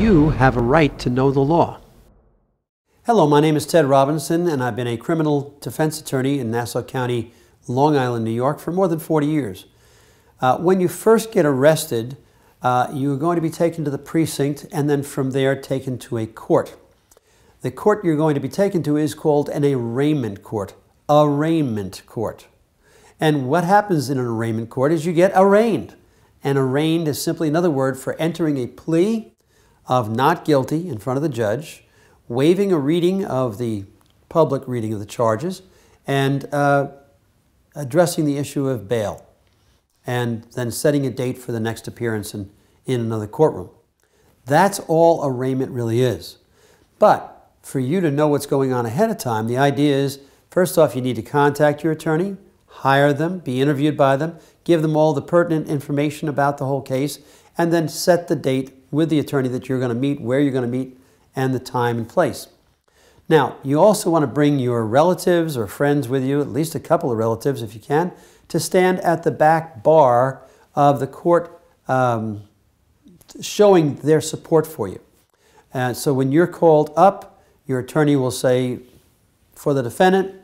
you have a right to know the law. Hello, my name is Ted Robinson, and I've been a criminal defense attorney in Nassau County, Long Island, New York for more than 40 years. When you first get arrested, you are going to be taken to the precinct and then from there taken to a court. The court you're going to be taken to is called an arraignment court. Arraignment court. And what happens in an arraignment court is you get arraigned. And arraigned is simply another word for entering a plea of not guilty in front of the judge, waiving a reading of the public reading of the charges, and addressing the issue of bail, and then setting a date for the next appearance in another courtroom. That's all arraignment really is. But for you to know what's going on ahead of time, the idea is, first off, you need to contact your attorney, hire them, be interviewed by them, give them all the pertinent information about the whole case, and then set the date with the attorney that you're going to meet, where you're going to meet, and the time and place. Now, you also want to bring your relatives or friends with you, at least a couple of relatives if you can, to stand at the back bar of the court showing their support for you. So when you're called up, your attorney will say, for the defendant,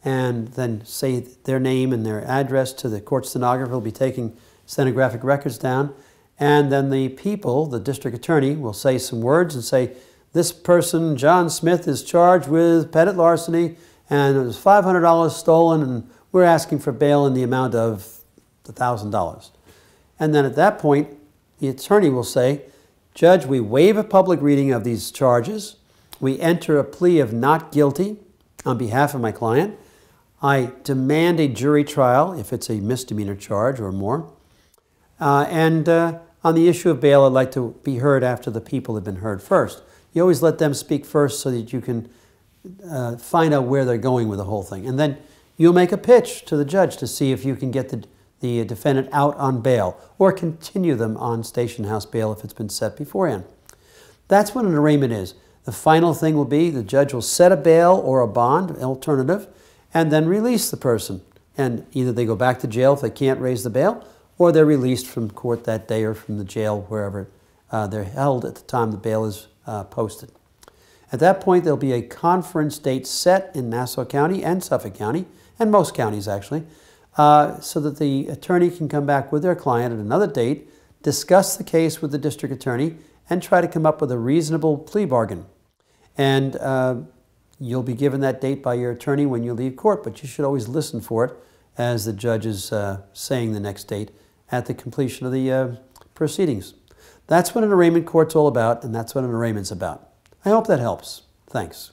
and then say their name and their address to the court stenographer who will be taking stenographic records down. And then the people, the district attorney, will say some words and say, this person, John Smith, is charged with petty larceny, and it was $500 stolen, and we're asking for bail in the amount of $1,000. And then at that point, the attorney will say, Judge, we waive a public reading of these charges. We enter a plea of not guilty on behalf of my client. I demand a jury trial if it's a misdemeanor charge or more. And on the issue of bail, I'd like to be heard after the people have been heard first. You always let them speak first so that you can find out where they're going with the whole thing. And then you'll make a pitch to the judge to see if you can get the defendant out on bail or continue them on station house bail if it's been set beforehand. That's what an arraignment is. The final thing will be the judge will set a bail or a bond, alternative, and then release the person. And either they go back to jail if they can't raise the bail, or they're released from court that day or from the jail, wherever they're held at the time the bail is posted. At that point, there'll be a conference date set in Nassau County and Suffolk County, and most counties actually, so that the attorney can come back with their client at another date, discuss the case with the district attorney, and try to come up with a reasonable plea bargain. And you'll be given that date by your attorney when you leave court, but you should always listen for it as the judge is saying the next date at the completion of the proceedings. That's what an arraignment court's all about, and that's what an arraignment's about. I hope that helps. Thanks.